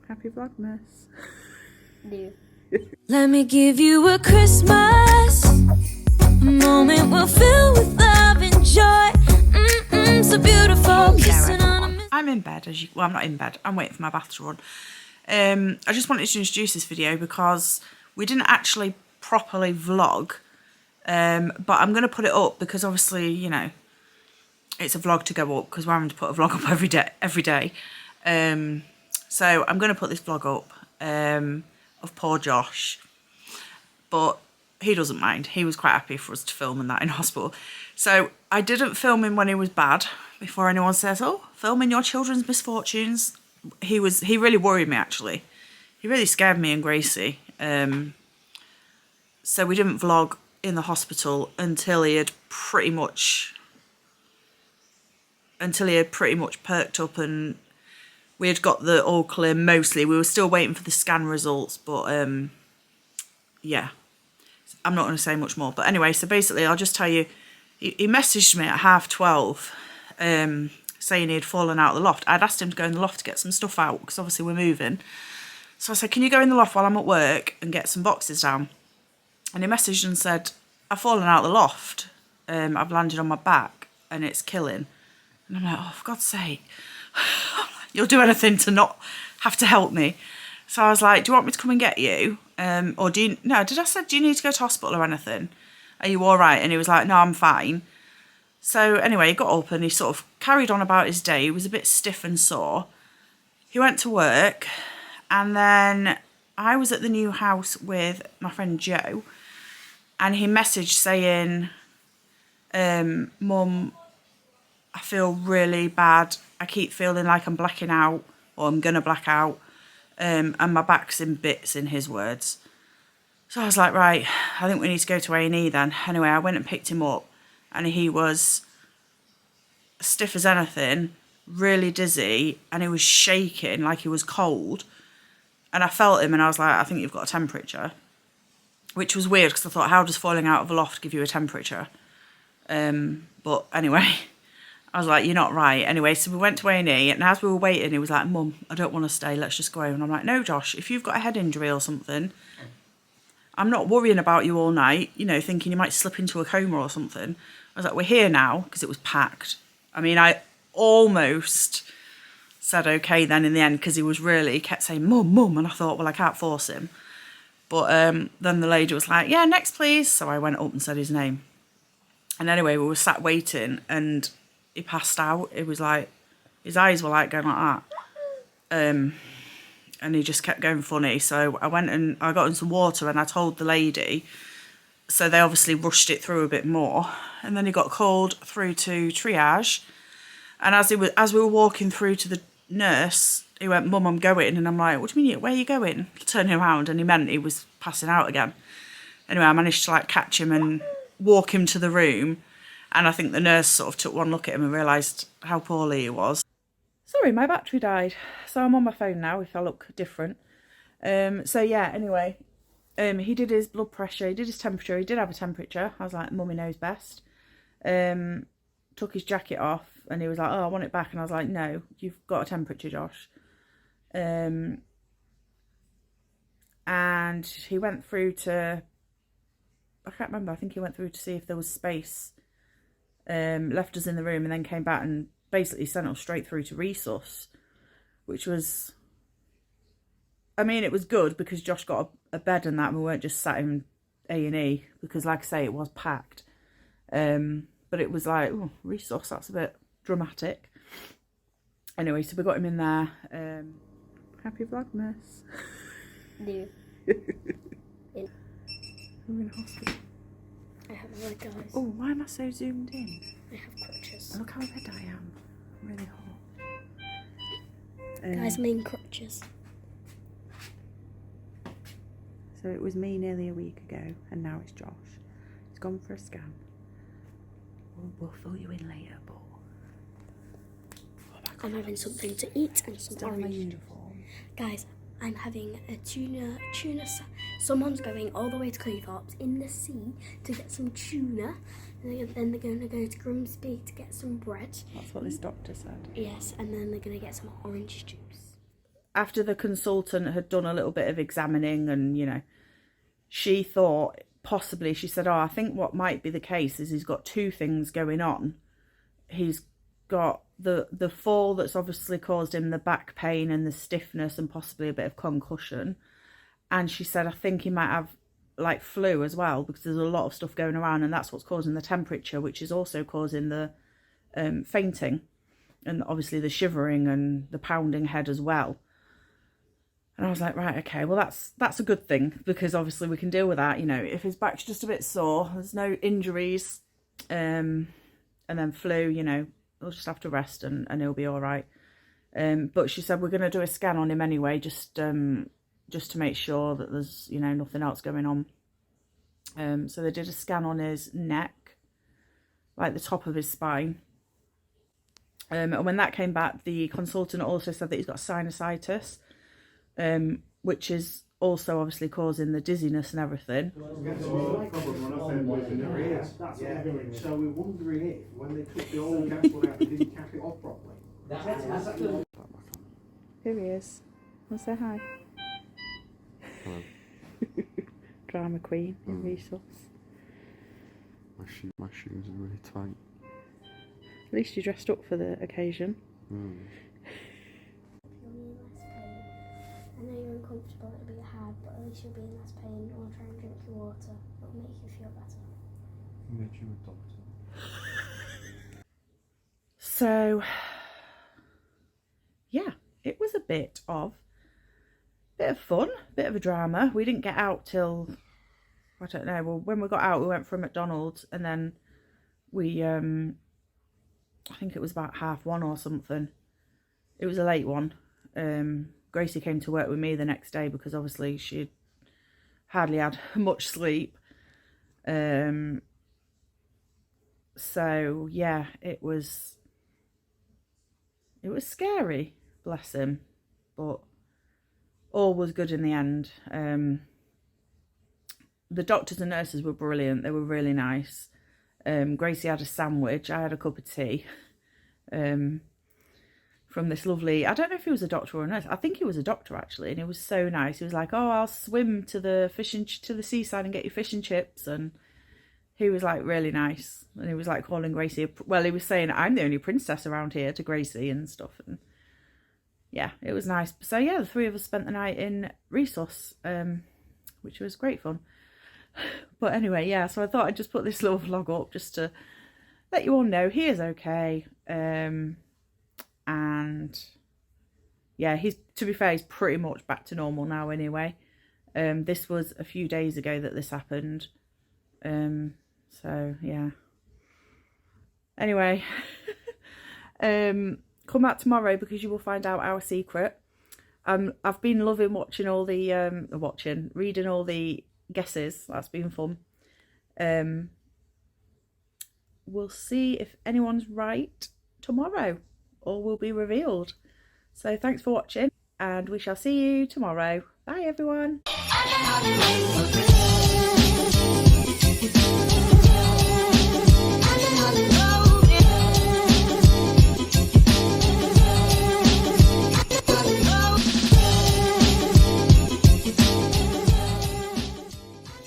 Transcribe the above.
Happy Vlogmas. Do. Let me give you a Christmas, a moment we'll fill with love and joy. So beautiful. Kissing on a... I'm in bed, well, I'm not in bed. I'm waiting for my bath to run. I just wanted to introduce this video because we didn't actually properly vlog, but I'm going to put it up because obviously, you know, it's a vlog to go up because we're having to put a vlog up every day. So I'm going to put this vlog up of poor Josh, but he doesn't mind. He was quite happy for us to film and that in hospital. So I didn't film him when he was bad, before anyone says, oh, filming your children's misfortunes. He really worried me, actually. He really scared me and Gracie. So we didn't vlog in the hospital until he had pretty much perked up and we had got the all clear mostly. We were still waiting for the scan results, but yeah, I'm not going to say much more. But anyway, so basically I'll just tell you, he messaged me at 12:30 saying he had fallen out of the loft. I'd asked him to go in the loft to get some stuff out because obviously we're moving. So I said, can you go in the loft while I'm at work and get some boxes down? And he messaged and said, I've fallen out of the loft. I've landed on my back and it's killing. And I'm like, oh, for God's sake. You'll do anything to not have to help me. So I was like, do you want me to come and get you? Or do you need to go to hospital or anything? Are you all right? And he was like, no, I'm fine. So anyway, he got up and he sort of carried on about his day. He was a bit stiff and sore. He went to work and then I was at the new house with my friend Joe and he messaged saying, Mum, I feel really bad. I keep feeling like I'm blacking out or I'm going to black out. And my back's in bits, in his words. So I was like, right, I think we need to go to A&E then. Anyway, I went and picked him up and he was stiff as anything, really dizzy, and he was shaking like he was cold. And I felt him and I was like, I think you've got a temperature. Which was weird because I thought, how does falling out of a loft give you a temperature? But anyway, I was like, you're not right. Anyway, so we went to A&E and as we were waiting, he was like, Mum, I don't want to stay, let's just go home. And I'm like, no, Josh, if you've got a head injury or something, I'm not worrying about you all night, you know, thinking you might slip into a coma or something. I was like, we're here now, because it was packed. I mean, I almost said okay then in the end, because he kept saying, Mum, Mum, and I thought, well, I can't force him. But then the lady was like, yeah, next please. So I went up and said his name. And anyway, we were sat waiting, and he passed out. It was like, his eyes were like going like that. And he just kept going funny. So I went and I got him some water and I told the lady. So they obviously rushed it through a bit more. And then he got called through to triage. And as we were walking through to the nurse, he went, Mum, I'm going. And I'm like, what do you mean, where are you going? Turning around and he meant he was passing out again. Anyway, I managed to like catch him and walk him to the room. And I think the nurse sort of took one look at him and realised how poorly he was. Sorry, my battery died. So I'm on my phone now if I look different. So yeah, anyway, he did his blood pressure, he did his temperature, he did have a temperature. I was like, Mummy knows best. Took his jacket off and he was like, oh, I want it back. And I was like, no, you've got a temperature, Josh. And he went through to, I can't remember, I think he went through to see if there was space. Left us in the room and then came back and basically sent us straight through to resus, which was, I mean, it was good because Josh got a bed and that, and we weren't just sat in A&E because, like I say, it was packed. But it was like, oh, resus, that's a bit dramatic. Anyway, so we got him in there. Happy Vlogmas. Do. We're in hospital. I have no guys. Oh, why am I so zoomed in? I have crutches. Oh, look how red I am. I'm really hot. Guys, main crutches. So it was me nearly a week ago, and now it's Josh. He's gone for a scan. We'll fill you in later, but... Oh my God, I'm having something to eat and some still my orange. uniform. Guys, I'm having a tuna. Someone's going all the way to Cleethorpes in the sea to get some tuna. And then they're going to go to Grimsby to get some bread. That's what this doctor said. Yes, and then they're going to get some orange juice. after the consultant had done a little bit of examining and, you know, she thought possibly, she said, oh, I think what might be the case is he's got two things going on. He's got the fall that's obviously caused him the back pain and the stiffness and possibly a bit of concussion. And she said, I think he might have like flu as well, because there's a lot of stuff going around, and that's what's causing the temperature, which is also causing the fainting and obviously the shivering and the pounding head as well. And I was like, right, okay, well that's a good thing, because obviously we can deal with that. You know, if his back's just a bit sore, there's no injuries, and then flu, you know, he'll just have to rest and he'll be all right. But she said we're going to do a scan on him anyway, just to make sure that there's, you know, nothing else going on. So they did a scan on his neck, like the top of his spine. And when that came back, the consultant also said that he's got sinusitis, which is also obviously causing the dizziness and everything. So we're wondering if, when they took the old capsule out, they didn't cap it off properly. Here he is. Want to say hi? Hello. Drama queen in resource. My shoes are really tight. At least you dressed up for the occasion. Mm. I know you're uncomfortable, it'll be hard, but at least you'll be in less pain. Or try and drink your water, it'll make you feel better. Made you a doctor. So, yeah, it was a bit of fun, bit of a drama. We didn't get out till, I don't know, well, when we got out, we went for a McDonald's, and then we, I think it was about 1:30 or something. It was a late one. Gracie came to work with me the next day because obviously she'd hardly had much sleep. So yeah, it was scary, bless him, but all was good in the end. The doctors and nurses were brilliant. They were really nice. Gracie had a sandwich. I had a cup of tea. From this lovely, I don't know if he was a doctor or a nurse. I think he was a doctor actually, and he was so nice. He was like, "Oh, I'll swim to the seaside and get you fish and chips," and he was like really nice. And he was like calling Gracie, well, he was saying, "I'm the only princess around here" to Gracie and stuff. And yeah, it was nice. So yeah, the three of us spent the night in resource, which was great fun. But anyway, yeah, so I thought I'd just put this little vlog up just to let you all know he is okay. And yeah, to be fair, he's pretty much back to normal now anyway. This was a few days ago that this happened. So yeah. Anyway, come back tomorrow because you will find out our secret. I've been loving watching all the reading all the guesses. That's been fun. We'll see if anyone's right tomorrow, or will be revealed. So thanks for watching, and we shall see you tomorrow. Bye everyone.